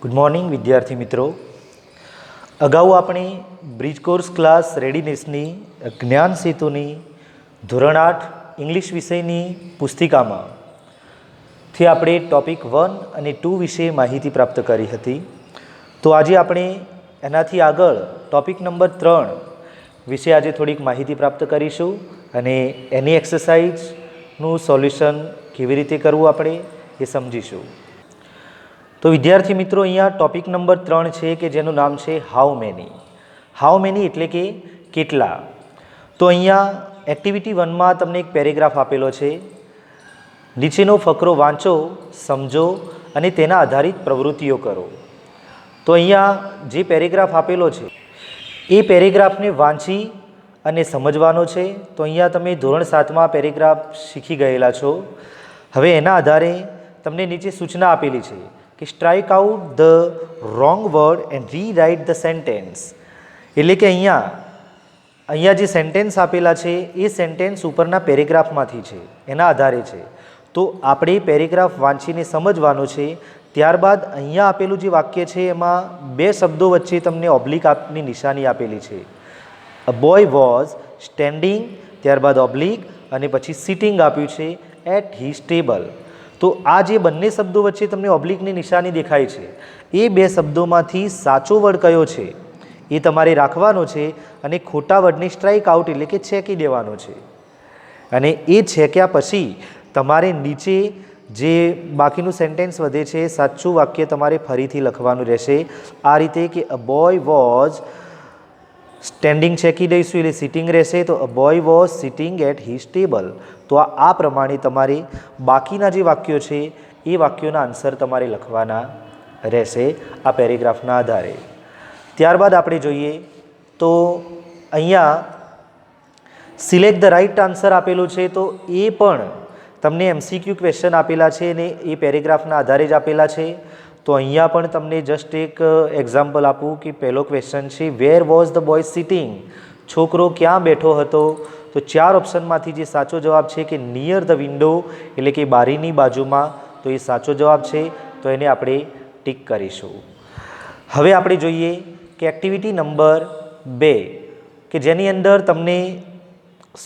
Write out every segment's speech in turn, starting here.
Good morning વિદ્યાર્થી મિત્રો. અગાઉ આપણે બ્રિજ કોર્સ ક્લાસ રેડીનેસની જ્ઞાન સેતુની ધોરણ 8 ઇંગ્લિશ વિષયની પુસ્તિકામાંથી આપણે ટૉપિક 1 અને 2 વિશે માહિતી પ્રાપ્ત કરી હતી. તો આજે આપણે એનાથી આગળ ટૉપિક નંબર 3 વિશે આજે થોડીક માહિતી પ્રાપ્ત કરીશું અને એની એક્સરસાઇઝનું સોલ્યુશન કેવી રીતે કરવું આપણે એ સમજીશું. તો વિદ્યાર્થી મિત્રો, અહીંયા ટૉપિક નંબર 3 છે કે જેનું નામ છે હાઉ મેની. હાઉ મેની એટલે કે કેટલા. તો અહીંયા એક્ટિવિટી 1માં તમને એક પેરેગ્રાફ આપેલો છે. નીચેનો ફકરો વાંચો, સમજો અને તેના આધારિત પ્રવૃત્તિઓ કરો. તો અહીંયા જે પેરેગ્રાફ આપેલો છે એ પેરેગ્રાફને વાંચી અને સમજવાનો છે. તો અહીંયા તમે ધોરણ 7માં પેરેગ્રાફ શીખી ગયેલા છો. હવે એના આધારે તમને નીચે સૂચના આપેલી છે કે strike out the wrong word and rewrite the sentence. એટલે કે અહીંયા જે સેન્ટેન્સ આપેલા છે એ સેન્ટેન્સ ઉપરના પેરેગ્રાફમાંથી છે, એના આધારે છે. તો આપણે પેરેગ્રાફ વાંચીને સમજવાનો છે. ત્યારબાદ અહીંયા આપેલું જે વાક્ય છે એમાં બે શબ્દો વચ્ચે તમને ઓબ્લિક આપની નિશાની આપેલી છે. અ બોય વોઝ સ્ટેન્ડિંગ, ત્યારબાદ ઓબ્લિક અને પછી સિટિંગ આપ્યું છે એટ હિઝ ટેબલ. તો આ જે બંને શબ્દો વચ્ચે તમને ઓબ્લિકની નિશાની દેખાય છે એ બે શબ્દોમાંથી સાચો વર્ડ કયો છે એ તમારે રાખવાનો છે અને ખોટા વર્ડને સ્ટ્રાઇક આઉટ એટલે કે છેકી દેવાનો છે. અને એ છેક્યા પછી તમારે નીચે જે બાકીનું સેન્ટેન્સ વધે છે સાચું વાક્ય તમારે ફરીથી લખવાનું રહેશે. આ રીતે કે અ બોય વોઝ સ્ટેન્ડિંગ છેકી દઈશું એટલે સિટિંગ રહેશે. તો a boy was sitting at his table. તો આ પ્રમાણે તમારે બાકીના જે વાક્યો છે એ વાક્યોના આન્સર તમારે લખવાના રહેશે આ પેરેગ્રાફના આધારે. ત્યારબાદ આપણે જોઈએ તો અહીંયા સિલેક્ટ ધ રાઇટ આન્સર આપેલું છે. તો એ પણ તમને MCQ ક્વેશ્ચન આપેલા છે અને એ પેરેગ્રાફના આધારે જ આપેલા છે. તો અહીંયા પણ તમને જસ્ટ એક એક્ઝામ્પલ આપું કે પહેલો ક્વેશ્ચન છે where was the boy sitting. છોકરો ક્યાં બેઠો હતો? તો 4 ઓપ્શનમાંથી જે સાચો જવાબ છે કે નિયર ધ વિન્ડો એટલે કે બારીની બાજુમાં, તો એ સાચો જવાબ છે. તો એને આપણે ટીક કરીશું. હવે આપણે જોઈએ કે એક્ટિવિટી નંબર 2 કે જેની અંદર તમને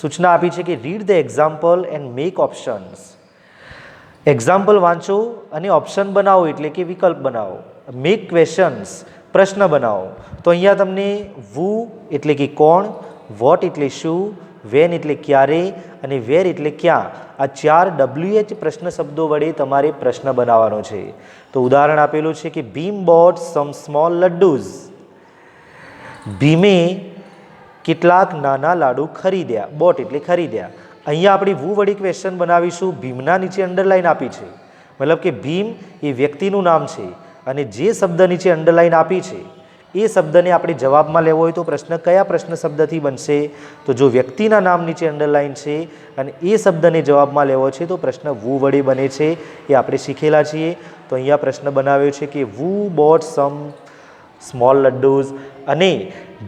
સૂચના આપી છે કે read the example and make options. Example વાંચો અને ઓપ્શન બનાવો એટલે કે વિકલ્પ બનાવો. મેક ક્વેશ્ચન્સ, પ્રશ્ન બનાવો. તો અહીંયા તમને વુ એટલે કે કોણ, વોટ એટલે શું, વેન એટલે ક્યારે અને વેર એટલે ક્યાં, આ 4 WH પ્રશ્ન શબ્દો વડે તમારે પ્રશ્ન બનાવવાનો છે. તો ઉદાહરણ આપેલું છે કે ભીમ બોટ સમ સ્મોલ લડ્ડુઝ. ભીમે કેટલાક નાના લાડુ ખરીદ્યા. બોટ એટલે ખરીદ્યા. અહીંયા આપણે વુ વડે ક્વેશ્ચન બનાવીશું. ભીમના નીચે અંડરલાઇન આપી છે, મતલબ કે ભીમ એ વ્યક્તિનું નામ છે અને જે શબ્દ નીચે અંડરલાઇન આપી છે એ શબ્દને આપણે જવાબમાં લેવો હોય તો પ્રશ્ન કયા પ્રશ્ન શબ્દથી બનશે? તો જો વ્યક્તિના નામ નીચે અંડરલાઇન છે અને એ શબ્દને જવાબમાં લેવો છે તો પ્રશ્ન વુ વડે બને છે. એ આપણે શીખેલા છીએ. તો અહીંયા પ્રશ્ન બનાવ્યો છે કે વુ બોટ સમ સ્મોલ લડ્ડુઝ અને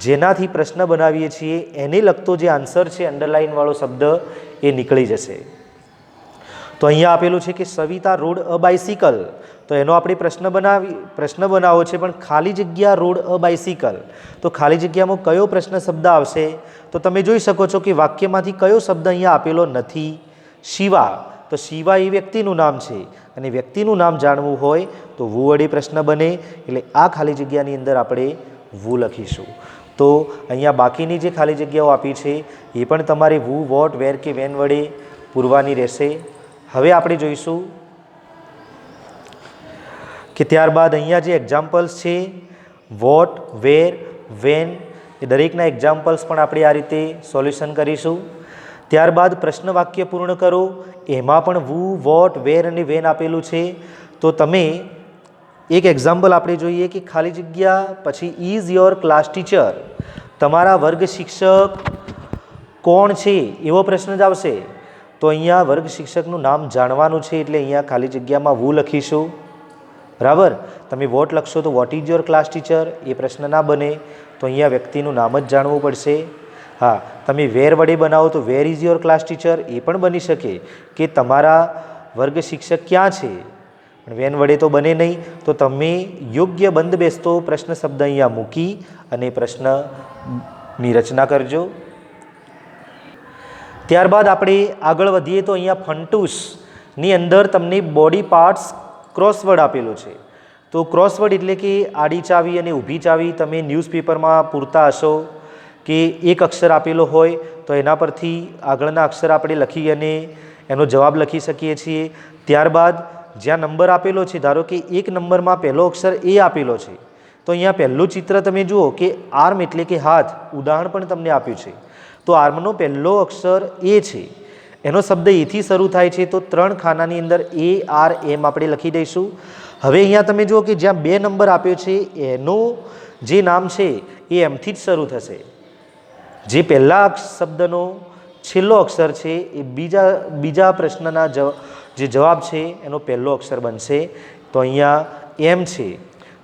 જેનાથી પ્રશ્ન બનાવીએ છીએ એને લગતો જે આન્સર છે અંડરલાઇનવાળો શબ્દ એ નીકળી જશે. તો અહીંયા આપેલું છે કે સવિતા રોડ અ બાઇસિકલ. તો એનો આપણે પ્રશ્ન બનાવો છે પણ ખાલી જગ્યા રોડ અ બાઇસિકલ. તો ખાલી જગ્યામાં કયો પ્રશ્ન શબ્દ આવશે? તો તમે જોઈ શકો છો કે વાક્યમાંથી કયો શબ્દ અહીંયા આપેલો નથી? શિવા. તો શિવા એ વ્યક્તિનું નામ છે અને વ્યક્તિનું નામ જાણવું હોય તો વુ વડે પ્રશ્ન બને. એટલે આ ખાલી જગ્યાની અંદર આપણે વુ લખીશું. તો અહીંયા બાકીની જે ખાલી જગ્યાઓ આપી છે એ પણ તમારે વુ, વોટ, વેર કે વેન વડે પૂરવાની રહેશે. હવે આપણે જોઈશું કે ત્યારબાદ અહીંયા જે એક્ઝામ્પલ્સ છે વોટ, વેર, વેન એ દરેકના એક્ઝામ્પલ્સ પણ આપણે આ રીતે સોલ્યુશન કરીશું. ત્યારબાદ પ્રશ્ન વાક્ય પૂર્ણ કરો. એમાં પણ વુ, વોટ, વેર અને વેન આપેલું છે. તો તમે એક એક્ઝામ્પલ આપણે જોઈએ કે ખાલી જગ્યા પછી ઇઝ યોર ક્લાસ ટીચર. તમારા વર્ગ શિક્ષક કોણ છે એવો પ્રશ્ન જ આવશે. તો અહીંયા વર્ગ શિક્ષકનું નામ જાણવાનું છે એટલે અહીંયા ખાલી જગ્યામાં વુ લખીશું. બરાબર. તમે વોટ લખશો તો what is your class teacher એ પ્રશ્ન ના બને. તો અહીંયા વ્યક્તિનું નામ જ જાણવું પડશે. હા, તમે વેર વડે બનાવો તો where is your class teacher એ પણ બની શકે કે તમારા વર્ગ શિક્ષક ક્યાં છે. પણ વેન વડે તો બને નહીં, તો તમે યોગ્ય બંધ બેસતો પ્રશ્ન શબ્દ અહીંયા મૂકી અને પ્રશ્નની રચના કરજો. ત્યારબાદ આપણે આગળ વધીએ તો અહીંયા ફંટૂસની અંદર તમને બોડી પાર્ટ્સ ક્રોસવર્ડ આપેલો છે. તો ક્રોસવર્ડ એટલે કે આડી ચાવી અને ઊભી ચાવી તમે ન્યૂઝપેપરમાં પૂરતા હશો કે એક અક્ષર આપેલો હોય તો એના પરથી આગળના અક્ષર આપણે લખી અને એનો જવાબ લખી શકીએ છીએ. ત્યારબાદ જ્યાં નંબર આપેલો છે, ધારો કે એક નંબરમાં પહેલો અક્ષર એ આપેલો છે, તો અહીંયા પહેલું ચિત્ર તમે જુઓ કે આર્મ એટલે કે હાથ, ઉદાહરણ પણ તમને આપ્યું છે. તો આર્મનો પહેલો અક્ષર એ છે, એનો શબ્દ એથી શરૂ થાય છે, તો 3 ખાનાની અંદર ARM આપણે લખી દઈશું. હવે અહીંયા તમે જુઓ કે જ્યાં 2 નંબર આપ્યો છે એનો જે નામ છે એ એમથી જ શરૂ થશે. જે પહેલા શબ્દનો છેલ્લો અક્ષર છે એ બીજા પ્રશ્નના જે જવાબ છે એનો પહેલો અક્ષર બનશે. તો અહીંયા એમ છે.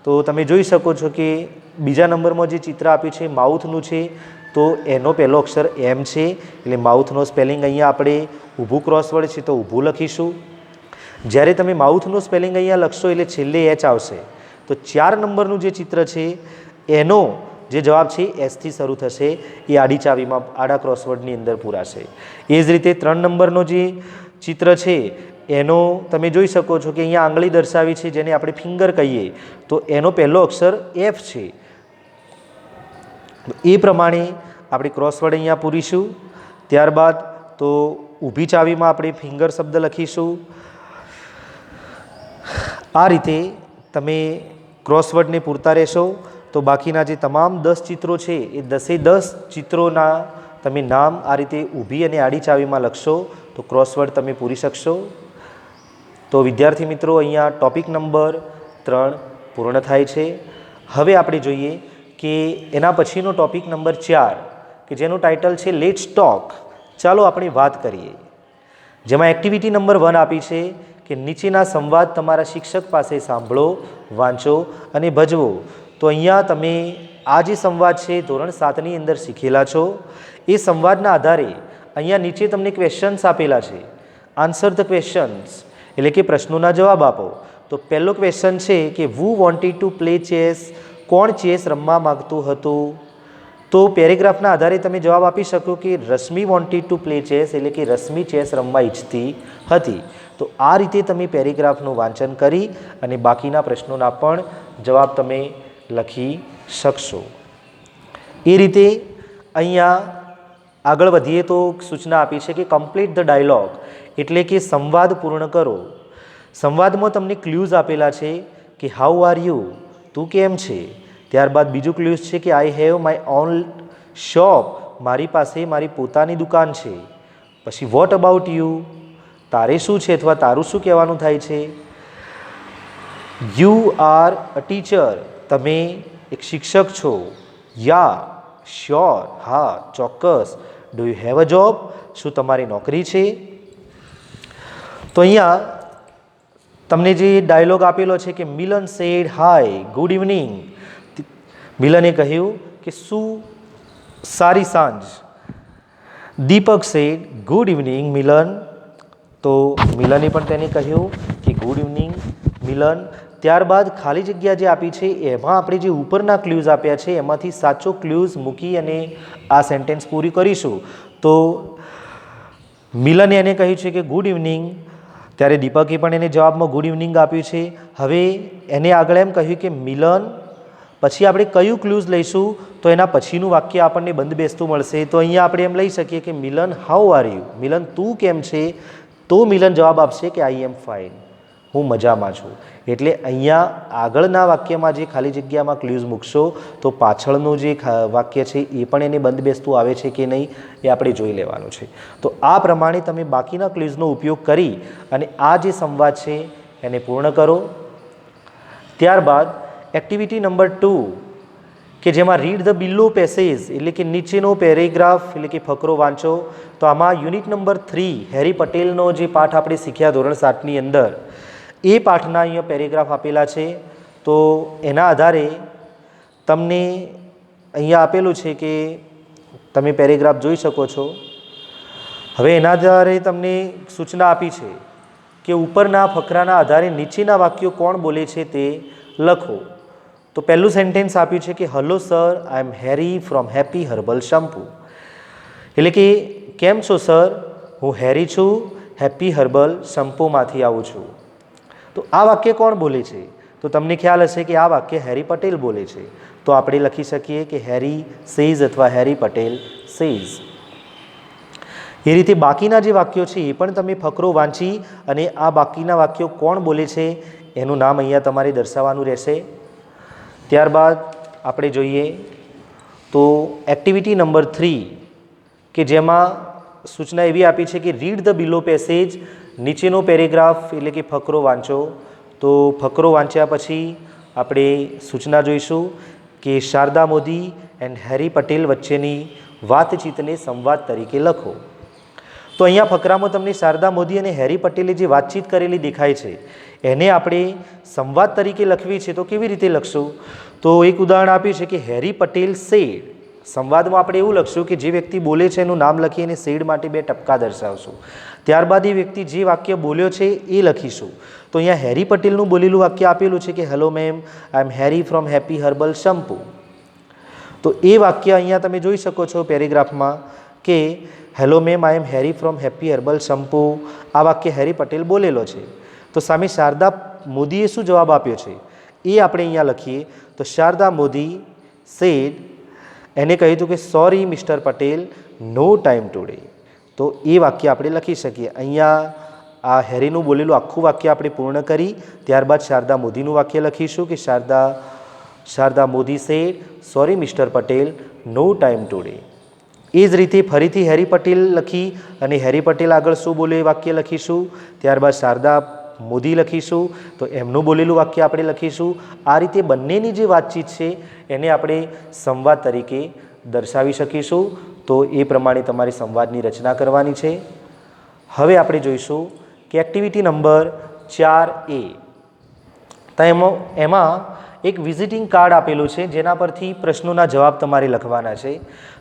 તો તમે જોઈ શકો છો કે બીજા નંબરમાં જે ચિત્ર આપ્યું છે માઉથનું છે, તો એનો પહેલો અક્ષર એમ છે, એટલે માઉથનો સ્પેલિંગ અહીંયા આપણે ઊભું ક્રોસવર્ડ છે તો ઊભું લખીશું. જ્યારે તમે માઉથનું સ્પેલિંગ અહીંયા લખશો એટલે છેલ્લે એચ આવશે. તો 4 નંબરનું જે ચિત્ર છે એનો જે જવાબ છે એસથી શરૂ થશે, એ આડી ચાવીમાં આડા ક્રોસવર્ડની અંદર પૂરાશે. એ જ રીતે 3 નંબરનો જે ચિત્ર છે એનો તમે જોઈ શકો છો કે અહીંયા આંગળી દર્શાવી છે જેને આપણે ફિંગર કહીએ, તો એનો પહેલો અક્ષર એફ છે. એ પ્રમાણે આપણે ક્રોસવર્ડ અહીંયા પૂરીશું. ત્યારબાદ તો ઊભી ચાવીમાં આપણે ફિંગર શબ્દ લખીશું. આ રીતે તમે ક્રોસવર્ડને પૂરતા રહેશો. તો બાકીના જે તમામ 10 ચિત્રો છે એ 10 ચિત્રોના તમે નામ આ રીતે ઊભી અને આડી ચાવીમાં લખશો તો ક્રોસવર્ડ તમે પૂરી શકશો. તો વિદ્યાર્થી મિત્રો, અહીંયા ટોપિક નંબર 3 પૂર્ણ થાય છે. હવે આપણે જોઈએ કે એના પછીનો ટોપિક નંબર 4 કે જેનું ટાઇટલ છે લેટ્સ ટોક. ચાલો આપણે વાત કરીએ. જેમાં એક્ટિવિટી નંબર 1 આપી છે કે નીચેના સંવાદ તમારા શિક્ષક પાસે સાંભળો, વાંચો અને ભજવો. તો અહીંયા તમે આ જે સંવાદ છે ધોરણ 7ની અંદર શીખેલા છો. એ સંવાદના આધારે અહીંયા નીચે તમને ક્વેશ્ચન્સ આપેલા છે. આન્સર ધ ક્વેશ્ચન્સ એટલે કે પ્રશ્નોના જવાબ આપો. તો પહેલો ક્વેશ્ચન છે કે વુ વોન્ટેડ ટુ પ્લે ચેસ. કોણ ચેસ રમવા માગતું હતું? તો પેરેગ્રાફના આધારે તમે જવાબ આપી શકો કે Rashmi wanted to play chess એટલે કે રશ્મિ ચેસ રમવા ઈચ્છતી હતી. તો આ રીતે તમે પેરેગ્રાફનું વાંચન કરી અને બાકીના પ્રશ્નોના પણ જવાબ તમે લખી શકશો. એ રીતે અહીંયા આગળ વધીએ તો સૂચના આપી છે કે કમ્પ્લીટ ધ ડાયલોગ એટલે કે સંવાદ પૂર્ણ કરો. સંવાદમાં તમને ક્લ્યુઝ આપેલા છે કે હાઉ આર યુ, તું કેમ છે. ત્યારબાદ બીજું ક્લ્યુઝ છે કે I have my own shop, મારી પાસે મારી પોતાની દુકાન છે. પછી વોટ અબાઉટ યુ, તારે શું છે અથવા તારું શું કહેવાનું થાય છે. યુ આર અ ટીચર, તમે એક શિક્ષક છો. યા, શ્યોર, હા, ચોક્કસ. Do you have a job, શું તમારી નોકરી છે. તો અહીંયા તમને જે ડાયલોગ આપેલો છે કે મિલન સેડ હાય ગુડ ઇવનિંગ. મિલને કહ્યું કે શું સારી સાંજ. દીપક સેડ ગુડ ઇવનિંગ મિલન. તો મિલને પણ તેને કહ્યું કે ગુડ ઇવનિંગ મિલન. ત્યારબાદ ખાલી જગ્યા જે આપી છે એમાં આપણે જે ઉપરના ક્લ્યુઝ આપ્યા છે એમાંથી સાચો ક્લ્યુઝ મૂકી અને આ સેન્ટેન્સ પૂરી કરીશું. તો મિલને એને કહ્યું છે કે ગુડ ઇવનિંગ, ત્યારે દીપકે પણ એને જવાબમાં ગુડ ઇવનિંગ આપ્યું છે. હવે એને આગળ એમ કહ્યું કે મિલન, પછી આપણે કયું ક્લ્યુઝ લઈશું તો એના પછીનું વાક્ય આપણને બંધ બેસતું મળશે. તો અહીંયા આપણે એમ લઈ શકીએ કે મિલન હાઉ આર યુ, મિલન તું કેમ છે. તો મિલન જવાબ આપશે કે આઈ એમ ફાઇન, હું મજામાં છું. એટલે અહીંયા આગળના વાક્યમાં જે ખાલી જગ્યામાં ક્લ્યુઝ મૂકશો તો પાછળનું જે વાક્ય છે એ પણ એને બંધ બેસતું આવે છે કે નહીં એ આપણે જોઈ લેવાનું છે. તો આ પ્રમાણે તમે બાકીના ક્લ્યુઝનો ઉપયોગ કરી અને આ જે સંવાદ છે એને પૂર્ણ કરો. ત્યારબાદ એક્ટિવિટી નંબર 2 કે જેમાં રીડ ધ બિલો પેસેજ એટલે કે નીચેનો પેરેગ્રાફ એટલે કે ફકરો વાંચો. તો આમાં યુનિટ નંબર 3 હેરી પટેલનો જે પાઠ આપણે શીખ્યા ધોરણ 7ની અંદર, એ પાઠના અહીંયા પેરેગ્રાફ આપેલા છે. તો એના આધારે તમને અહીંયા આપેલું છે કે તમે પેરેગ્રાફ જોઈ શકો છો. હવે એના આધારે તમને સૂચના આપી છે કે ઉપરના ફકરાના આધારે નીચેના વાક્યો કોણ બોલે છે તે લખો. તો પહેલું સેન્ટેન્સ આપ્યું છે કે hello sir, I am Harry from happy herbal shampoo. એટલે કે કેમ છો સર, હું હેરી છું, હેપી હર્બલ શેમ્પૂમાંથી આવું છું. તો આ વાક્ય કોણ બોલે છે? તો તમને ખ્યાલ હશે કે આ વાક્ય હેરી પટેલ બોલે છે. તો આપણે લખી શકીએ કે હેરી સેઝ અથવા હેરી પટેલ સેઝ. એ રીતે બાકીના જે વાક્યો છે એ પણ તમે ફકરો વાંચી અને આ બાકીના વાક્યો કોણ બોલે છે એનું નામ અહીંયા તમારે દર્શાવવાનું રહેશે. ત્યારબાદ આપણે જોઈએ તો એક્ટિવિટી નંબર 3 કે જેમાં સૂચના એવી આપી છે કે રીડ ધ બિલો પેસેજ, નીચેનો પેરેગ્રાફ એટલે કે ફકરો વાંચો. તો ફકરો વાંચ્યા પછી આપણે સૂચના જોઈશું કે શારદા મોદી એન્ડ હેરી પટેલ વચ્ચેની વાતચીતને સંવાદ તરીકે લખો. તો અહીંયા ફકરામાં તમને શારદા મોદી અને હેરી પટેલે જે વાતચીત કરેલી દેખાય છે એને આપણે સંવાદ તરીકે લખવી છે. તો કેવી રીતે લખશું? તો એક ઉદાહરણ આપ્યું છે કે હેરી પટેલ સેડ. સંવાદમાં આપણે એવું લખશું કે જે વ્યક્તિ બોલે છે એનું નામ લખી અને સેડ માટે 2 ટપકા દર્શાવશું. ત્યારબાદ એ વ્યક્તિ જે વાક્ય બોલ્યો છે એ લખીશું. તો અહીંયા હેરી પટેલનું બોલેલું વાક્ય આપેલું છે કે hello ma'am, I am Harry from happy herbal shampoo. તો એ વાક્ય અહીંયા તમે જોઈ શકો છો પેરેગ્રાફમાં કે hello ma'am, I am Harry from happy herbal shampoo. આ વાક્ય હેરી પટેલ બોલેલો છે. તો સામે શારદા મોદીએ શું જવાબ આપ્યો છે એ આપણે અહીંયા લખીએ. તો શારદા મોદી સેડ, એને કહ્યું હતું કે sorry mister Patel, no time today. તો એ વાક્ય આપણે લખી શકીએ. અહીંયા આ હેરીનું બોલેલું આખું વાક્ય આપણે પૂર્ણ કરી ત્યારબાદ શારદા મોદીનું વાક્ય લખીશું કે Sharda Modi said sorry mister Patel, no time today. એ જ રીતે ફરીથી હેરી પટેલ લખી અને હેરી પટેલ આગળ શું બોલે એ વાક્ય લખીશું. ત્યારબાદ શારદા મોદી લખીશું તો એમનું બોલેલું વાક્ય આપણે લખીશું. આ રીતે બંનેની જે વાતચીત છે એને આપણે સંવાદ તરીકે દર્શાવી શકીશું. તો એ પ્રમાણે તમારે સંવાદની રચના કરવાની છે. હવે આપણે જોઈશું કે એક્ટિવિટી નંબર 4A. તો એમાં એક વિઝિટિંગ કાર્ડ આપેલું છે જેના પરથી પ્રશ્નોના જવાબ તમારે લખવાના છે.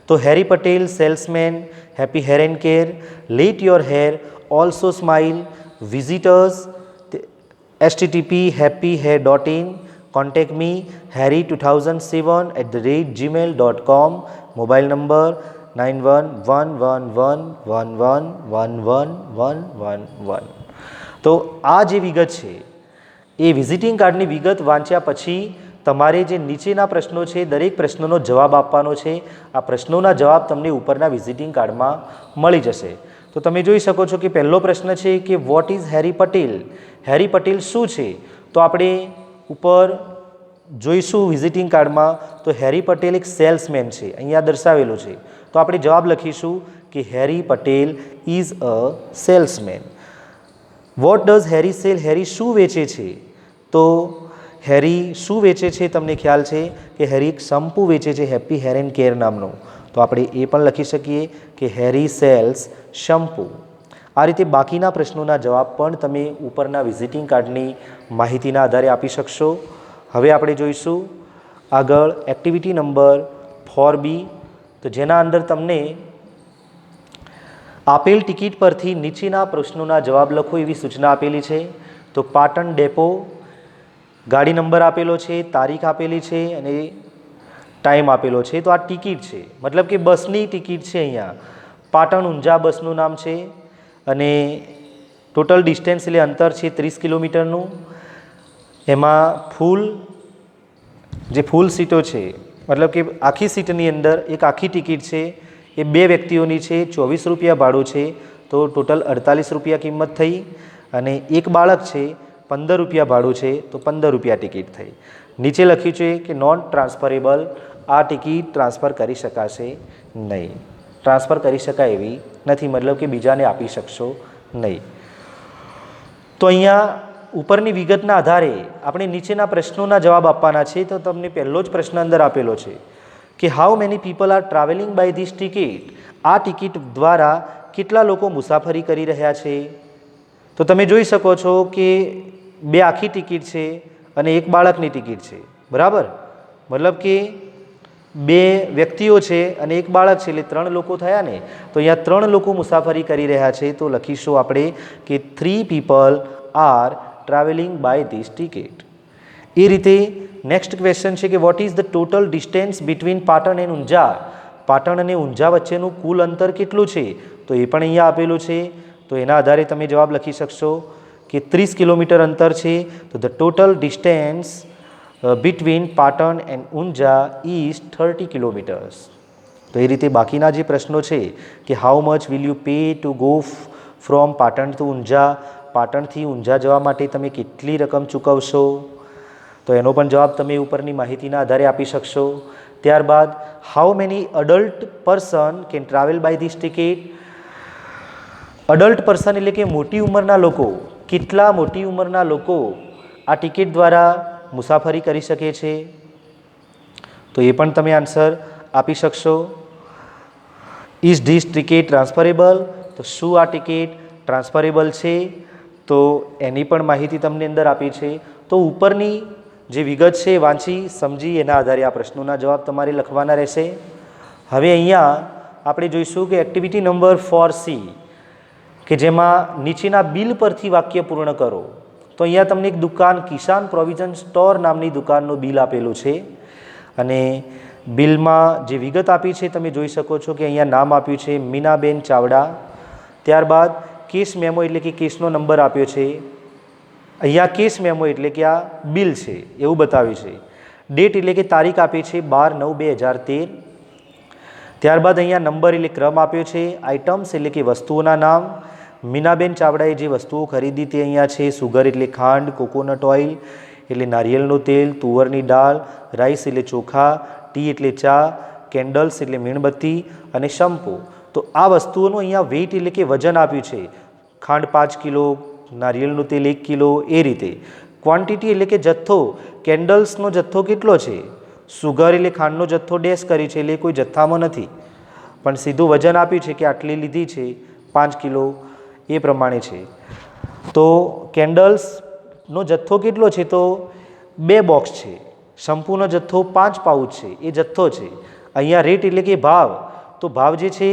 તો Harry Patel salesman, happy hair and care, let your hair, also smile, visitors http://happyhair.in, contact me harry2007@gmail.com, mobile number 9111111111. તો આ જે વિગત છે એ વિઝિટિંગ કાર્ડની વિગત વાંચ્યા પછી તમારે જે નીચેના પ્રશ્નો છે દરેક પ્રશ્નનો જવાબ આપવાનો છે. આ પ્રશ્નોના જવાબ તમને ઉપરના વિઝિટિંગ કાર્ડમાં મળી જશે. તો તમે જોઈ શકો છો કે પહેલો પ્રશ્ન છે કે વોટ ઇઝ હેરી પટેલ? હેરી પટેલ શું છે? તો આપણે ઉપર જોઈશું વિઝિટિંગ કાર્ડમાં તો હેરી પટેલ એક સેલ્સમેન છે, અહીંયા દર્શાવેલું છે. તો આપણે જવાબ લખીશું કે Harry Patel is a salesman. What does Harry sell? Harry શું વેચે છે? તો હેરી શું વેચે છે તમને ખ્યાલ છે કે હેરી એક શેમ્પૂ વેચે છે હેપી હેર એન્ડ કેર નામનું. તો આપણે એ પણ લખી શકીએ કે હેરી સેલ્સ શેમ્પૂ. આ રીતે બાકીના પ્રશ્નોના જવાબ પણ તમે ઉપરના વિઝિટિંગ કાર્ડની માહિતીના આધારે આપી શકશો. હવે આપણે જોઈશું આગળ એક્ટિવિટી નંબર 4B. તો જેના અંદર તમને આપેલ ટિકિટ પરથી નીચેના પ્રશ્નોના જવાબ લખો એવી સૂચના આપેલી છે. તો પાટણ ડેપો, ગાડી નંબર આપેલો છે, તારીખ આપેલી છે અને ટાઈમ આપેલો છે. તો આ ટિકિટ છે, મતલબ કે બસની ટિકિટ છે. અહીંયા પાટણ ઊંઝા બસનું નામ છે અને ટોટલ ડિસ્ટન્સ એટલે અંતર છે 30 કિલોમીટરનું. એમાં જે ફૂલ સીટો છે મતલબ કે આખી સીટની અંદર એક આખી ટિકિટ છે એ 2 વ્યક્તિઓની છે, 24 રૂપિયા ભાડું છે. તો ટોટલ 48 રૂપિયા કિંમત થઈ અને એક બાળક છે 15 રૂપિયા ભાડું છે તો 15 રૂપિયા ટિકિટ થઈ. નીચે લખ્યું છે કે નોન ટ્રાન્સફરેબલ, આ ટિકિટ ટ્રાન્સફર કરી શકાશે નહીં. ટ્રાન્સફર કરી શકાય એવી નથી, મતલબ કે બીજાને આપી શકશો નહીં. તો અહીંયા ઉપરની વિગતના આધારે આપણે નીચેના પ્રશ્નોના જવાબ આપવાના છે. તો તમને પહેલો જ પ્રશ્ન અંદર આપેલો છે કે how many people are travelling by this ticket? આ ટિકિટ દ્વારા કેટલા લોકો મુસાફરી કરી રહ્યા છે? તો તમે જોઈ શકો છો કે 2 આખી ટિકિટ છે અને એક બાળકની ટિકિટ છે, બરાબર. મતલબ કે બે વ્યક્તિઓ છે અને એક બાળક છે, એટલે 3 લોકો થયા ને. તો અહીંયા 3 લોકો મુસાફરી કરી રહ્યા છે, તો લખીશું આપણે કે 3 people are travelling by this ticket. એ રીતે નેક્સ્ટ ક્વેશ્ચન છે કે what is the total distance between Patan and Unjha. Patan અને ઊંઝા વચ્ચેનું કુલ અંતર કેટલું છે, તો એ પણ અહીંયા આપેલું છે. તો એના આધારે તમે જવાબ લખી શકશો કે 30 કિલોમીટર અંતર છે. તો the total distance between Patan and Unjha is 30 kilometres. તો એ રીતે બાકીના જે પ્રશ્નો છે કે how much will you pay to go from Patan to Unjha, પાટણથી ઊંઝા જવા માટે તમે કેટલી રકમ ચૂકવશો, તો એનો પણ જવાબ તમે ઉપરની માહિતીના આધારે આપી શકશો. ત્યારબાદ how many adult person can travel by this ticket. Adult person એટલે કે મોટી ઉંમરના લોકો, કેટલા મોટી ઉંમરના લોકો આ ટિકિટ દ્વારા મુસાફરી કરી શકે છે, તો એ પણ તમે આન્સર આપી શકશો. ઇઝ ધીસ ટિકિટ ટ્રાન્સફરેબલ, તો શું આ ટિકિટ ટ્રાન્સફરેબલ છે, તો એની પણ માહિતી તમને અંદર આપી છે. તો ઉપરની જે વિગત છે વાંચી સમજી એના આધારે આ પ્રશ્નોના જવાબ તમારે લખવાના રહેશે. હવે અહીંયા આપણે જોઈશું કે એક્ટિવિટી નંબર 4C કે જેમાં નીચેના બિલ પરથી વાક્ય પૂર્ણ કરો. તો અહીંયા તમને એક દુકાન કિસાન પ્રોવિઝન સ્ટોર નામની દુકાનનું બિલ આપેલું છે અને બિલમાં જે વિગત આપી છે તમે જોઈ શકો છો કે અહીંયા નામ આપ્યું છે મીનાબેન ચાવડા. ત્યારબાદ કેસ મેમો એટલે કે કેસનો નંબર આપ્યો છે. અહીંયા કેસ મેમો એટલે કે આ બિલ છે એવું બતાવ્યું છે. ડેટ એટલે કે તારીખ આપી છે 12/9/2013. ત્યારબાદ અહીંયા નંબર એટલે ક્રમ આપ્યો છે. આઇટમ્સ એટલે કે વસ્તુઓના નામ. મીનાબેન ચાવડાએ જે વસ્તુઓ ખરીદી તે અહીંયા છે. સુગર એટલે ખાંડ, કોકોનટ ઓઇલ એટલે નારિયેળનું તેલ, તુવરની દાળ, રાઈસ એટલે ચોખા, ટી એટલે ચા, કેન્ડલ્સ એટલે મીણબત્તી અને શેમ્પૂ. તો આ વસ્તુઓનું અહીંયા વેઇટ એટલે કે વજન આપ્યું છે. ખાંડ 5 કિલો, નારિયેળનું તેલ 1 કિલો, એ રીતે. ક્વોન્ટિટી એટલે કે જથ્થો, કેન્ડલ્સનો જથ્થો કેટલો છે, સુગર એટલે ખાંડનો જથ્થો ડેશ કરી છે એટલે કોઈ જથ્થામાં નથી પણ સીધું વજન આપ્યું છે કે આટલી લીધી છે 5 કિલો એ પ્રમાણે છે. તો કેન્ડલ્સનો જથ્થો કેટલો છે, તો 2 બોક્સ છે. શેમ્પૂનો જથ્થો 5 પાઉચ છે, એ જથ્થો છે. અહીંયા રેટ એટલે કે ભાવ, તો ભાવ જે છે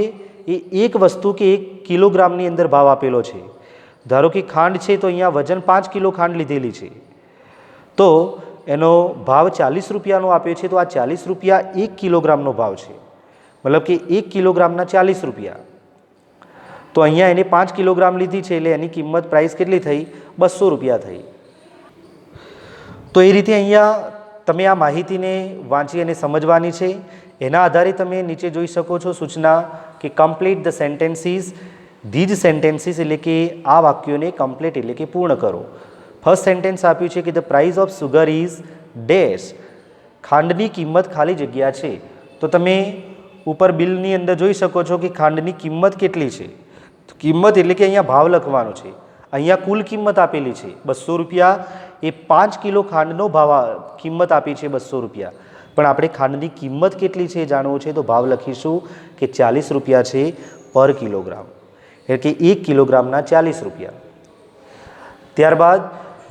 એ એક વસ્તુ કે 1 કિલોગ્રામની અંદર ભાવ આપેલો છે. ધારો કે ખાંડ છે તો અહીંયા વજન 5 કિલો ખાંડ લીધેલી છે તો એનો ભાવ 40 રૂપિયાનો આપ્યો છે. તો આ 40 રૂપિયા 1 કિલોગ્રામનો ભાવ છે, મતલબ કે 1 કિલોગ્રામના 40 રૂપિયા. તો અહીંયા એને 5 કિલોગ્રામ લીધી છે એટલે એની કિંમત પ્રાઇસ કેટલી થઈ, 200 રૂપિયા થઈ. તો એ રીતે અહીંયા તમે આ માહિતીને વાંચી અને સમજવાની છે. એના આધારે તમે નીચે જોઈ શકો છો સૂચના કે complete the sentences. These sentences એટલે કે આ વાક્યોને કમ્પ્લીટ એટલે કે પૂર્ણ કરો. ફર્સ્ટ સેન્ટેન્સ આપ્યું છે કે the price of sugar is dash. ખાંડની કિંમત ખાલી જગ્યા છે. તો તમે ઉપર બિલની અંદર જોઈ શકો છો કે ખાંડની કિંમત કેટલી છે. કિંમત એટલે કે અહીંયા ભાવ લખવાનો છે. અહીંયા કુલ કિંમત આપેલી છે 200 રૂપિયા. એ 5 કિલો ખાંડનો ભાવ કિંમત આપી છે 200 રૂપિયા, પણ આપણે ખાંડની કિંમત કેટલી છે જાણવું છે તો ભાવ લખીશું કે 40 રૂપિયા છે પર કિલોગ્રામ, એટલે કે 1 કિલોગ્રામના 40 રૂપિયા. ત્યારબાદ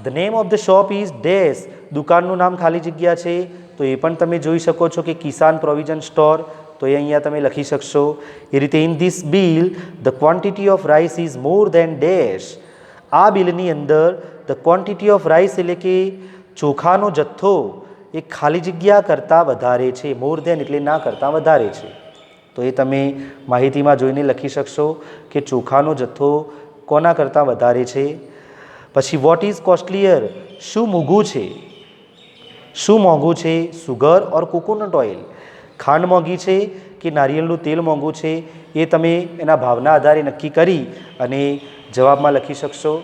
the name of the shop is dash. દુકાનનું નામ ખાલી જગ્યા છે તો એ પણ તમે જોઈ શકો છો કે કિસાન પ્રોવિઝન સ્ટોર, તો એ અહીંયા તમે લખી શકશો. એ રીતે in this bill the quantity of rice is more than dash. આ બિલની અંદર ધ ક્વોન્ટિટી ઓફ રાઈસ એટલે કે ચોખાનો જથ્થો એ ખાલી જગ્યા કરતાં વધારે છે. મોર ધેન એટલે ના કરતાં વધારે છે. તો એ તમે માહિતીમાં જોઈને લખી શકશો કે ચોખાનો જથ્થો કોના કરતાં વધારે છે. પછી વોટ ઇઝ કોસ્ટલીયર. શું મોંઘું છે, શું મોંઘું છે, સુગર ઓર કોકોનટ ઓઇલ. ખાંડ મોંઘી છે કે નારિયેળનું તેલ મોંઘું છે એ તમે એના ભાવના આધારે નક્કી કરી અને જવાબમાં લખી શકશો.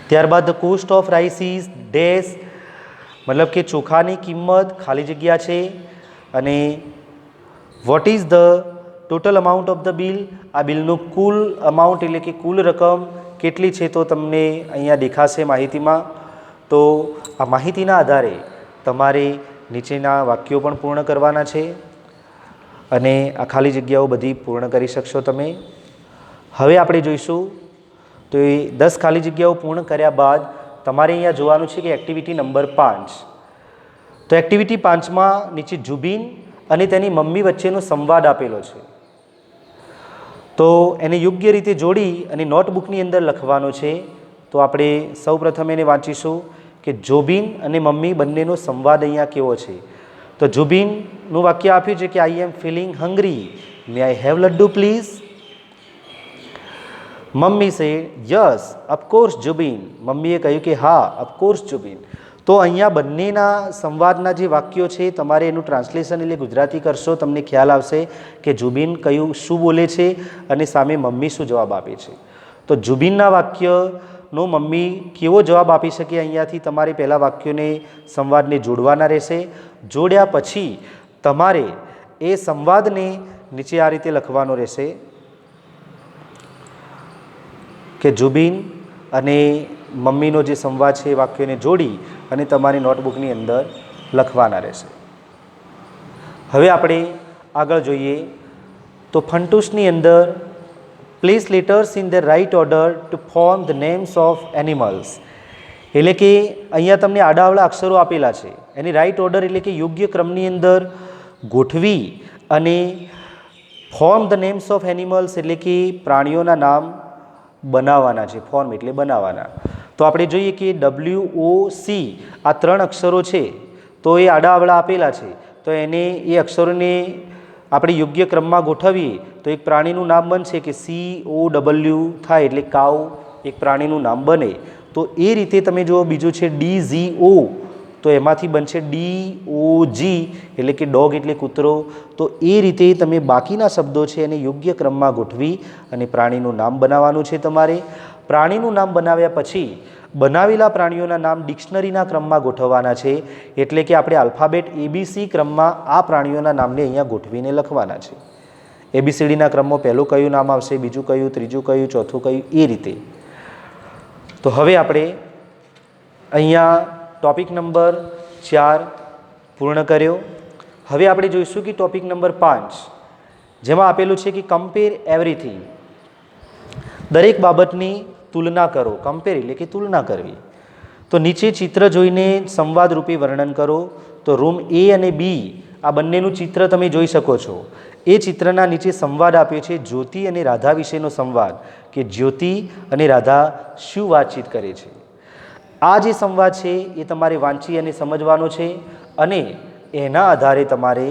ત્યારબાદ the cost of rice is dash, મતલબ કે ચોખાની કિંમત ખાલી જગ્યા છે. અને vote is the total amount of the bill. આ બિલનું કુલ અમાઉન્ટ એટલે કે કુલ રકમ કેટલી છે તો તમને અહીંયા દેખાશે માહિતીમાં. તો આ માહિતીના આધારે તમારે નીચેના વાક્યો પણ પૂર્ણ કરવાના છે અને આ ખાલી જગ્યાઓ બધી પૂર્ણ કરી શકશો તમે. હવે આપણે જોઈશું તો એ 10 ખાલી જગ્યાઓ પૂર્ણ કર્યા બાદ તમારે અહીંયા જોવાનું છે કે એક્ટિવિટી નંબર 5. તો એક્ટિવિટી 5માં નીચે જુબીન અને તેની મમ્મી વચ્ચેનો સંવાદ આપેલો છે, તો એને યોગ્ય રીતે જોડી અને નોટબુકની અંદર લખવાનો છે. તો આપણે સૌપ્રથમ એને વાંચીશું કે જોબીન અને મમ્મી બંનેનો સંવાદ અહીંયા કેવો છે. તો જુબીનનું વાક્ય આપ્યું છે કે I am feeling hungry, may I have laddu please. Mummy say yes of course Jubin, મમ્મીએ કહ્યું કે હા ઓફકોર્સ જુબીન. તો અહીંયા બંનેના સંવાદના જે વાક્યો છે તમારે એનું ટ્રાન્સલેશન એટલે ગુજરાતી કરશો, તમને ખ્યાલ આવશે કે જુબીન કયું શું બોલે છે અને સામે મમ્મી શું જવાબ આપે છે. તો જુબીનના વાક્યનો મમ્મી કેવો જવાબ આપી શકે, અહીંયાથી તમારે પહેલાં વાક્યોને સંવાદને જોડવાના રહેશે. જોડ્યા પછી તમારે એ સંવાદને નીચે આ રીતે લખવાનો રહેશે કે જુબીન અને મમ્મીનો જે સંવાદ છે એ વાક્યોને જોડી અને તમારી નોટબુકની અંદર લખવાના રહેશે. હવે આપણે આગળ જોઈએ તો ફંટુસની અંદર place letters in the right order to form the names of animals, એટલે કે અહીંયા તમને આડાઅવળા અક્ષરો આપેલા છે, એની રાઇટ ઓર્ડર એટલે કે યોગ્ય ક્રમની અંદર ગોઠવી અને form the names of animals એટલે કે પ્રાણીઓના નામ બનાવવાના છે. ફોર્મ એટલે બનાવવાના. તો આપણે જોઈએ કે WOC આ 3 અક્ષરો છે, તો એ આડાઅવળા આપેલા છે, તો એને એ અક્ષરોને આપણે યોગ્ય ક્રમમાં ગોઠવીએ તો એક પ્રાણીનું નામ બનશે કે COW થાય એટલે કાઉ એક પ્રાણીનું નામ બને. તો એ રીતે તમે જુઓ, બીજું છે DZO તો એમાંથી બનશે DOG એટલે કે ડોગ એટલે કૂતરો. તો એ રીતે તમે બાકીના શબ્દો છે એને યોગ્ય ક્રમમાં ગોઠવી અને પ્રાણીનું નામ બનાવવાનું છે તમારે. પ્રાણીનું નામ બનાવ્યા પછી બનાવેલા પ્રાણીઓના નામ ડિક્શનરીના ક્રમમાં ગોઠવવાના છે, એટલે કે આપણે આલ્ફાબેટ ABC ક્રમમાં આ પ્રાણીઓના નામને અહીંયા ગોઠવીને લખવાના છે. ABCDના ક્રમમાં પહેલું કયું નામ આવશે, બીજું કયું, ત્રીજું કયું, ચોથું કયું, એ રીતે. તો હવે આપણે અહીંયા ટોપિક નંબર 4 પૂર્ણ કર્યો. હવે આપણે જોઈશું કે ટોપિક નંબર 5 જેમાં આપેલું છે કે કમ્પેર એવરીથિંગ, દરેક બાબતની તુલના કરો. કમ્પેર એટલે કે તુલના કરવી. તો નીચે ચિત્ર જોઈને સંવાદ રૂપે વર્ણન કરો. તો રૂમ A અને B આ બંનેનું ચિત્ર તમે જોઈ શકો છો. એ ચિત્રના નીચે સંવાદ આપ્યો છે જ્યોતિ અને રાધા વિશેનો સંવાદ, કે જ્યોતિ અને રાધા શું વાતચીત કરે છે. આ જે સંવાદ છે એ તમારે વાંચી અને સમજવાનો છે અને એના આધારે તમારે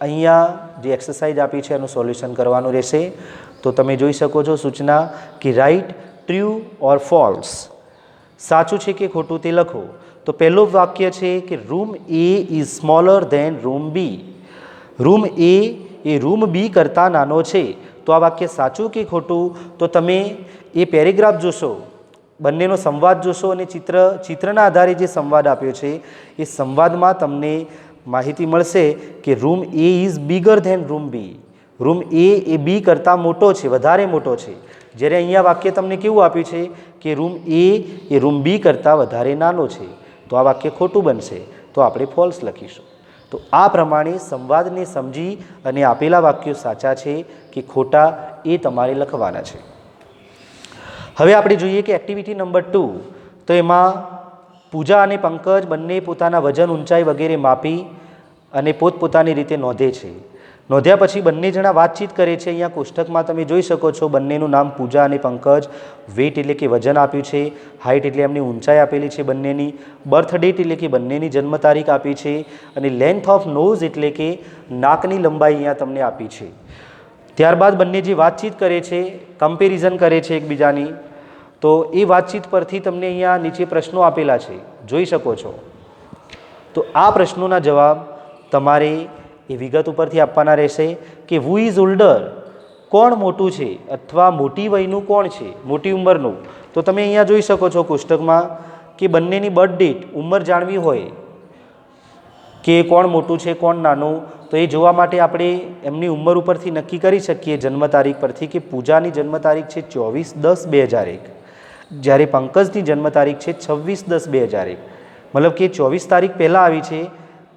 અહીંયા જે એક્સરસાઇઝ આપી છે એનું સોલ્યુશન કરવાનું રહેશે. તો તમે જોઈ શકો છો સૂચના કે રાઇટ ટ્રુ ઓર ફોલ્સ, સાચું છે કે ખોટું તે લખો. તો પહેલું વાક્ય છે કે room A is smaller than room B. Room A એ રૂમ B કરતાં નાનો છે. તો આ વાક્ય સાચું કે ખોટું, તો તમે એ પેરેગ્રાફ જોશો, બંનેનો સંવાદ જોશો અને ચિત્રના આધારે જે સંવાદ આપ્યો છે એ સંવાદમાં તમને માહિતી મળશે કે room A is bigger than room B. Room A એ B કરતાં મોટો છે, વધારે મોટો છે. જ્યારે અહીંયા વાક્ય તમને કેવું આપ્યું છે કે રૂમ A એ રૂમ B કરતાં વધારે નાનો છે, તો આ વાક્ય ખોટું બનશે, તો આપણે ફોલ્સ લખીશું. તો આ પ્રમાણે સંવાદને સમજી અને આપેલા વાક્યો સાચા છે કે ખોટા એ તમારે લખવાના છે. હવે આપણે જોઈએ કે એક્ટિવિટી નંબર 2, તો એમાં પૂજા અને પંકજ બંને પોતાના વજન, ઊંચાઈ વગેરે માપી અને પોતપોતાની રીતે નોંધે છે. નોંધ્યા પછી બંને જણા વાતચીત કરે છે. અહીંયા કોષ્ટકમાં તમે જોઈ શકો છો બંનેનું નામ પૂજા અને પંકજ, વેઇટ એટલે કે વજન આપ્યું છે, હાઇટ એટલે એમની ઊંચાઈ આપેલી છે બંનેની, બર્થ ડેટ એટલે કે બંનેની જન્મ તારીખ આપી છે અને લેન્થ ઓફ નોઝ એટલે કે નાકની લંબાઈ અહીંયા તમને આપી છે. ત્યારબાદ બંને જે વાતચીત કરે છે, કમ્પેરિઝન કરે છે એકબીજાની, તો એ વાતચીત પરથી તમને અહીંયા નીચે પ્રશ્નો આપેલા છે, જોઈ શકો છો. તો આ પ્રશ્નોના જવાબ તમારે એ વિગત ઉપરથી આપવાના રહેશે કે હુ ઇઝ ઓલ્ડર, કોણ મોટું છે અથવા મોટી વયનું કોણ છે, મોટી ઉંમરનું. તો તમે અહીંયા જોઈ શકો છો કોષ્ટકમાં કે બંનેની બર્થ ડેટ, ઉંમર જાણવી હોય કે કોણ મોટું છે કોણ નાનું, તો એ જોવા માટે આપણે એમની ઉંમર ઉપરથી નક્કી કરી શકીએ જન્મ તારીખ પરથી કે પૂજાની જન્મ તારીખ છે 24/10/2001, જ્યારે પંકજની જન્મ તારીખ છે 26/10/2001. મતલબ કે 24 તારીખ પહેલાં આવી છે,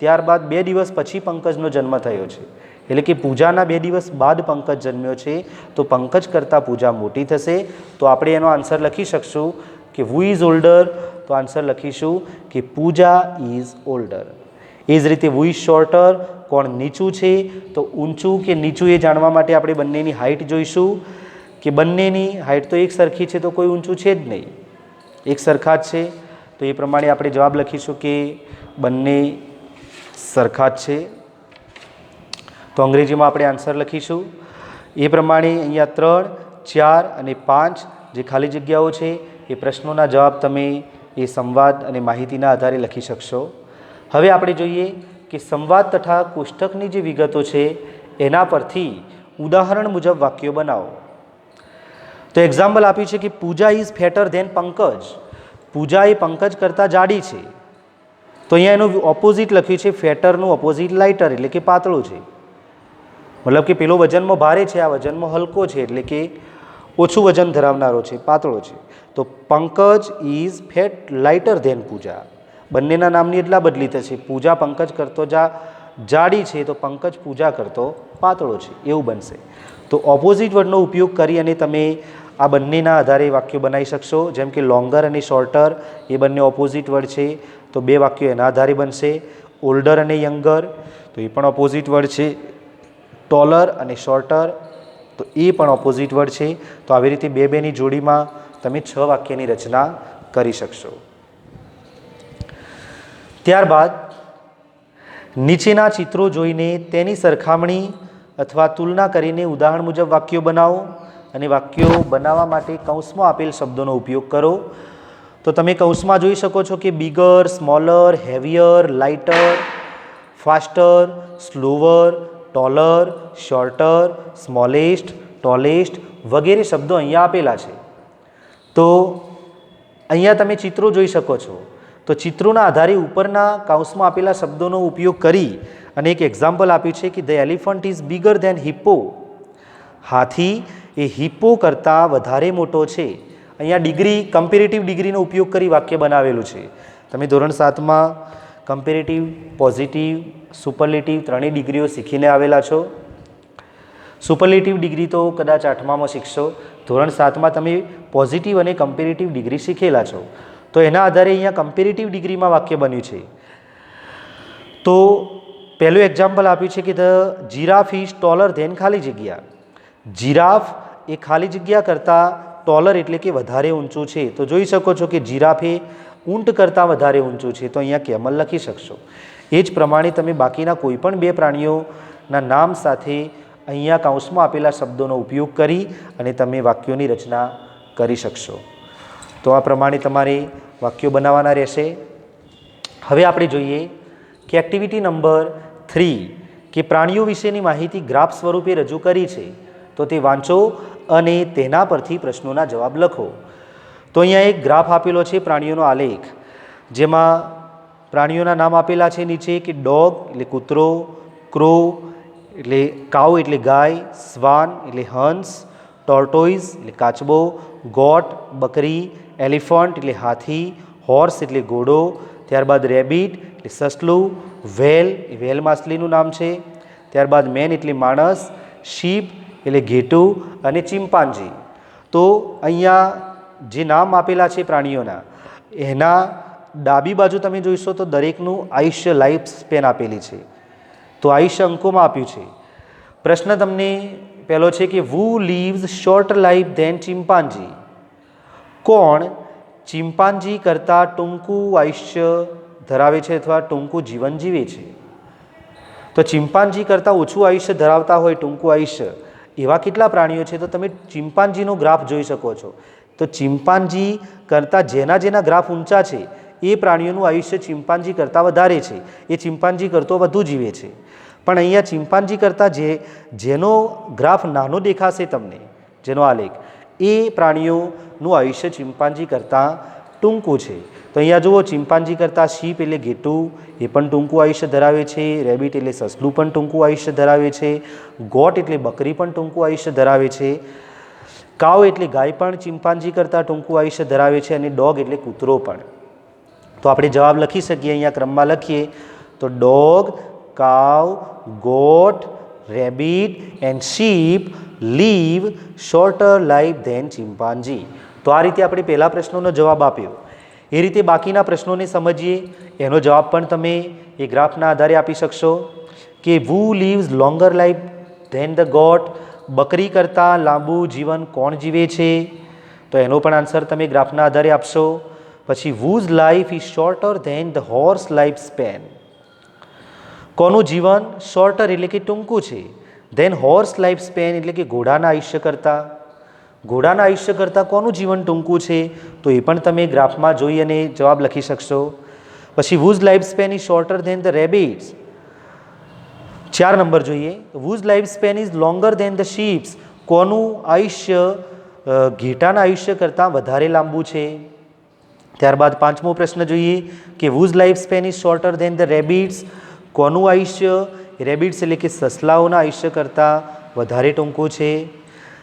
ત્યારબાદ 2 દિવસ પછી પંકજનો જન્મ થયો છે, એટલે કે પૂજાના 2 દિવસ બાદ પંકજ જન્મ્યો છે. તો પંકજ કરતાં પૂજા મોટી થશે. તો આપણે એનો આન્સર લખી શકશું કે હુ ઇઝ ઓલ્ડર, તો આન્સર લખીશું કે પૂજા ઇઝ ઓલ્ડર. એ જ રીતે વુ ઇઝ શોર્ટર, કોણ નીચું છે, તો ઊંચું કે નીચું એ જાણવા માટે આપણે બંનેની હાઇટ જોઈશું કે બંનેની હાઇટ તો એક સરખી છે, તો કોઈ ઊંચું છે જ નહીં, એક સરખા જ છે, તો એ પ્રમાણે આપણે જવાબ લખીશું કે બંને સરખા જ છે. તો અંગ્રેજીમાં આપણે આન્સર લખીશું એ પ્રમાણે. અહીંયા 3, 4 અને 5 જે ખાલી જગ્યાઓ છે એ પ્રશ્નોના જવાબ તમે એ સંવાદ અને માહિતીના આધારે લખી શકશો. હવે આપણે જોઈએ કે સંવાદ તથા કોષ્ટકની જે વિગતો છે એના પરથી ઉદાહરણ મુજબ વાક્યો બનાવો. તો એક્ઝામ્પલ આપ્યું છે કે પૂજા ઇઝ ફેટર ધેન પંકજ. પૂજા એ પંકજ કરતાં જાડી છે. તો અહીંયા એનું ઓપોઝિટ લખ્યું છે, ફેટરનું ઓપોઝિટ લાઇટર એટલે કે પાતળું છે. મતલબ કે પેલો વજનમાં ભારે છે, આ વજનમાં હલકો છે, એટલે કે ઓછું વજન ધરાવનારો છે, પાતળો છે. તો Pankaj is fat lighter than Pooja. બંનેના નામની એટલા બદલી થશે. પૂજા પંકજ કરતો જાડી છે, તો પંકજ પૂજા કરતો પાતળો છે, એવું બનશે. તો ઓપોઝિટ વર્ડનો ઉપયોગ કરી અને તમે આ બંનેના આધારે વાક્યો બનાવી શકશો. જેમ કે લોંગર અને શોર્ટર એ બંને ઓપોઝિટ વર્ડ છે, તો 2 વાક્યો એના આધારે બનશે. ઓલ્ડર અને યંગર તો એ પણ ઓપોઝિટ વર્ડ છે. ટોલર અને શોર્ટર તો એ પણ ઓપોઝિટ વર્ડ છે. તો આવી રીતે 2-2ની જોડીમાં તમે 6 વાક્યની રચના કરી શકશો. ત્યારબાદ નીચેના ચિત્રો જોઈને તેની સરખામણી અથવા તુલના કરીને ઉદાહરણ મુજબ વાક્યો બનાવો અને વાક્યો બનાવવા માટે કૌંસમાં આપેલ શબ્દોનો ઉપયોગ કરો. તો તમે કૌંસમાં જોઈ શકો છો કે bigger, smaller, heavier, lighter, faster, slower, taller, sorter, smallest, tallest વગેરે શબ્દો અહીંયા આપેલા છે. તો અહીંયા તમે ચિત્રો જોઈ શકો છો. તો ચિત્રોના આધારે ઉપરના કૌંસમાં આપેલા શબ્દોનો ઉપયોગ કરી અને એક એક્ઝામ્પલ આપ્યું છે કે the elephant is bigger than hippo. હાથી એ હિપ્પો કરતાં વધારે મોટો છે. અહીંયા ડિગ્રી, કમ્પેરેટિવ ડિગ્રીનો ઉપયોગ કરી વાક્ય બનાવેલું છે. તમે ધોરણ 7માં કમ્પેરેટિવ, પોઝિટિવ, સુપરલેટિવ ત્રણેય ડિગ્રીઓ શીખીને આવેલા છો. સુપરલેટિવ ડિગ્રી તો કદાચ 8મામાં શીખશો. ધોરણ 7માં તમે પોઝિટિવ અને કમ્પેરેટિવ ડિગ્રી શીખેલા છો. તો એના આધારે અહીંયા કમ્પેરેટિવ ડિગ્રીમાં વાક્ય બન્યું છે. તો પહેલું એક્ઝામ્પલ આપ્યું છે કે the giraffe is taller than ખાલી જગ્યા. જીરાફ એ ખાલી જગ્યા કરતાં ટોલર એટલે કે વધારે ઊંચું છે. તો જોઈ શકો છો કે જીરાફ એ ઊંટ કરતાં વધારે ઊંચું છે, તો અહીંયા કેમલ લખી શકશો. એ જ પ્રમાણે તમે બાકીના કોઈ પણ 2 પ્રાણીઓના નામ સાથે અહીંયા કૌંસમાં આપેલા શબ્દોનો ઉપયોગ કરી અને તમે વાક્યોની રચના કરી શકશો. તો આ પ્રમાણે તમારે વાક્યો બનાવવાના રહેશે. હવે આપણે જોઈએ કે એક્ટિવિટી નંબર 3 કે પ્રાણીઓ વિશેની માહિતી ગ્રાફ સ્વરૂપે રજૂ કરી છે, તો તે વાંચો અને તેના પરથી પ્રશ્નોના જવાબ લખો. તો અહીંયા એક ગ્રાફ આપેલો છે, પ્રાણીઓનો આલેખ, જેમાં પ્રાણીઓના નામ આપેલા છે નીચે કે ડોગ એટલે કૂતરો, ક્રો એટલે કાઉ એટલે ગાય, સ્વાન એટલે હંસ, ટોર્ટોઇઝ એટલે કાચબો, ગોટ બકરી, એલિફન્ટ એટલે હાથી, હોર્સ એટલે ઘોડો, ત્યારબાદ રેબિટ એટલે સસલું, વ્હેલ એ વ્હેલ માછલીનું નામ છે, ત્યારબાદ મેન એટલે માણસ, શીપ એટલે ઘેટું અને ચિમ્પાન્જી. તો અહીંયા જે નામ આપેલા છે પ્રાણીઓના, એના ડાબી બાજુ તમે જોઈશો તો દરેકનું આયુષ્ય, લાઈફ સ્પેન આપેલી છે. તો આયુષ્ય અંકોમાં આપ્યું છે. પ્રશ્ન તમને પહેલો છે કે who lives short life than chimpanzee. કોણ ચિમ્પાન્જી કરતાં ટૂંકું આયુષ્ય ધરાવે છે અથવા ટૂંકું જીવન જીવે છે? તો ચિમ્પાન્જી કરતાં ઓછું આયુષ્ય ધરાવતા હોય, ટૂંકું આયુષ્ય, એવા કેટલા પ્રાણીઓ છે? તો તમે ચિમ્પાન્જીનો ગ્રાફ જોઈ શકો છો. તો ચિમ્પાન્જી કરતાં જેના ગ્રાફ ઊંચા છે એ પ્રાણીઓનું આયુષ્ય ચિમ્પાન્જી કરતાં વધારે છે, એ ચિમ્પાન્જી કરતો વધુ જીવે છે. પણ અહીંયા ચિમ્પાન્જી કરતાં જેનો ગ્રાફ નાનો દેખાશે તમને, જેનો આલેખ, એ પ્રાણીઓનું આયુષ્ય ચિમ્પાન્જી કરતાં ટૂંકું છે. તો અહીંયા જુઓ, ચિમ્પાન્જી કરતાં શીપ એટલે ઘેટું એ પણ ટૂંકું આયુષ્ય ધરાવે છે, રેબિટ એટલે સસલું પણ ટૂંકું આયુષ્ય ધરાવે છે, ગોટ એટલે બકરી પણ ટૂંકું આયુષ્ય ધરાવે છે, કાવ એટલે ગાય પણ ચિમ્પાન્જી કરતાં ટૂંકું આયુષ્ય ધરાવે છે અને ડોગ એટલે કૂતરો પણ. તો આપણે જવાબ લખી શકીએ, અહીંયા ક્રમમાં લખીએ તો dog, cow, goat, rabbit and sheep live shorter life than chimpanzee. તો આ રીતે આપણે પહેલા પ્રશ્નનો જવાબ આપ્યો. એ એ રીતે બાકીના પ્રશ્નોને સમજીએ. એનો જવાબ પણ તમે એ ગ્રાફના આધારે આપી શકશો કે who lives longer life than the goat, બકરી કરતાં લાંબુ જીવન કોણ જીવે છે? તો એનો પણ આન્સર તમે ગ્રાફના આધારે આપશો. પછી whose life is shorter than the horse life span, કોનું જીવન શોર્ટર એટલે કે ટૂંકું છે, ધેન હોર્સ લાઈફ સ્પેન એટલે કે ઘોડાના આયુષ્ય કરતાં કોનું જીવન ટૂંકું છે? તો એ પણ તમે ગ્રાફમાં જોઈ અને જવાબ લખી શકશો. પછી whose life span is shorter than the rabbits, 4 number જોઈએ. whose life span is longer than the sheeps, કોનું આયુષ્ય ઘેટાના આયુષ્ય કરતાં વધારે લાંબુ છે? ત્યારબાદ 5મો પ્રશ્ન જોઈએ કે whose life span is shorter than the rabbits, કોનું આયુષ્ય રેબિટ્સ એટલે કે સસલાઓના આયુષ્ય કરતાં વધારે ટૂંકું છે?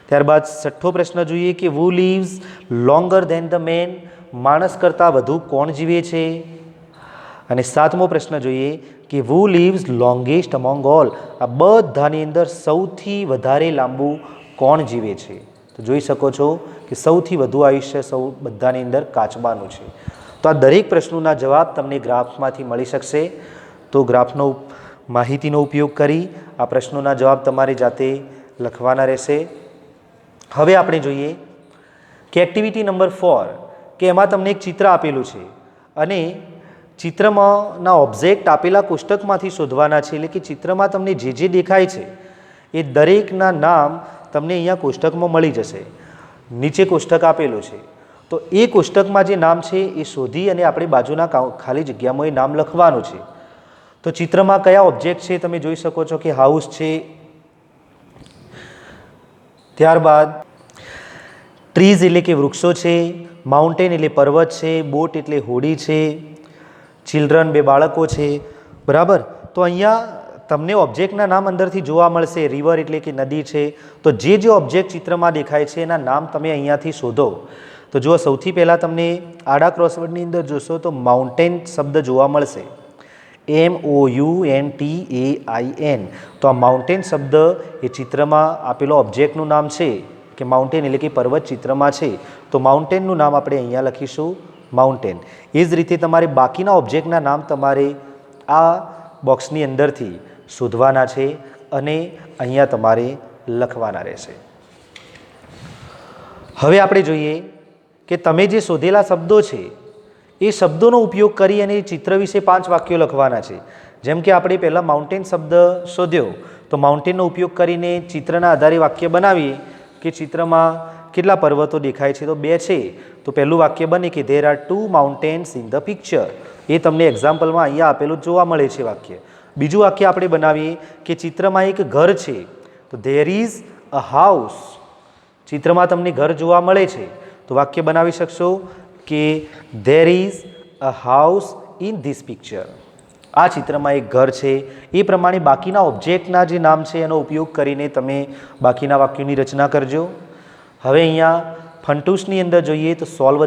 ત્યારબાદ 6થો પ્રશ્ન જોઈએ કે who lives longer than the man, માણસ કરતાં વધુ કોણ જીવે છે? અને 7મો પ્રશ્ન જોઈએ કે who lives longest among all, આ બધાની અંદર સૌથી વધારે લાંબુ કોણ જીવે છે? તો જોઈ શકો છો કે સૌથી વધુ આયુષ્ય બધાની અંદર કાચબાનું છે. તો આ દરેક પ્રશ્નોના જવાબ તમને ગ્રાફમાંથી મળી શકશે. તો ગ્રાફનો માહિતીનો ઉપયોગ કરી આ પ્રશ્નોના જવાબ તમારે જાતે લખવાના રહેશે. હવે આપણે જોઈએ કે એક્ટિવિટી નંબર 4 કે એમાં તમને એક ચિત્ર આપેલું છે અને ચિત્રમાંના ઓબ્જેક્ટ આપેલા કોષ્ટકમાંથી શોધવાના છે. એટલે કે ચિત્રમાં તમને જે દેખાય છે એ દરેકના નામ તમને અહીંયા કોષ્ટકમાં મળી જશે. નીચે કોષ્ટક આપેલું છે તો એ કોષ્ટકમાં જે નામ છે એ શોધી અને આપણે બાજુના ખાલી જગ્યામાં એ નામ લખવાનું છે. તો ચિત્રમાં કયા ઓબ્જેક્ટ છે તમે જોઈ શકો છો કે હાઉસ છે, ત્યારબાદ ટ્રીઝ એટલે કે વૃક્ષો છે, માઉન્ટેન એટલે પર્વત છે, બોટ એટલે હોડી છે, ચિલ્ડ્રન 2 બાળકો છે. બરાબર. તો અહીંયા તમને ઓબ્જેક્ટના નામ અંદરથી જોવા મળશે. રિવર એટલે કે નદી છે. તો જે ઓબ્જેક્ટ ચિત્રમાં દેખાય છે એના નામ તમે અહીંયાથી શોધો. તો જુઓ, સૌથી પહેલાં તમને આડા ક્રોસવર્ડની અંદર જોશો તો માઉન્ટેન શબ્દ જોવા મળશે, MOUNTAIN. તો આ માઉન્ટેન શબ્દ એ ચિત્રમાં આપેલો ઓબ્જેક્ટનું નામ છે કે માઉન્ટેન એટલે કે પર્વત ચિત્રમાં છે. તો માઉન્ટેનનું નામ આપણે અહીંયા લખીશું માઉન્ટેન. એ જ રીતે તમારે બાકીના ઓબ્જેક્ટના નામ તમારે આ બોક્સની અંદરથી શોધવાના છે અને અહીંયા તમારે લખવાના રહેશે. હવે આપણે જોઈએ કે તમે જે શોધેલા શબ્દો છે એ શબ્દોનો ઉપયોગ કરી અને ચિત્ર વિશે 5 વાક્યો લખવાના છે. જેમ કે આપણે પહેલાં માઉન્ટેન શબ્દ શોધ્યો તો માઉન્ટેનનો ઉપયોગ કરીને ચિત્રના આધારે વાક્ય બનાવીએ કે ચિત્રમાં કેટલા પર્વતો દેખાય છે? તો 2 છે. તો પહેલું વાક્ય બને કે there are 2 mountains in the picture. એ તમને એક્ઝામ્પલમાં અહીંયા આપેલું જોવા મળે છે વાક્ય. બીજું વાક્ય આપણે બનાવીએ કે ચિત્રમાં એક ઘર છે. તો there is a house. ચિત્રમાં તમને ઘર જોવા મળે છે તો વાક્ય બનાવી શકશો કે there is a house in this picture. આ ચિત્રમાં એક ઘર છે. એ પ્રમાણે બાકીના ઓબ્જેક્ટના જે નામ છે એનો ઉપયોગ કરીને તમે બાકીના વાક્યોની રચના કરજો. હવે અહીંયા ફંટૂસની અંદર જોઈએ તો સોલ્વ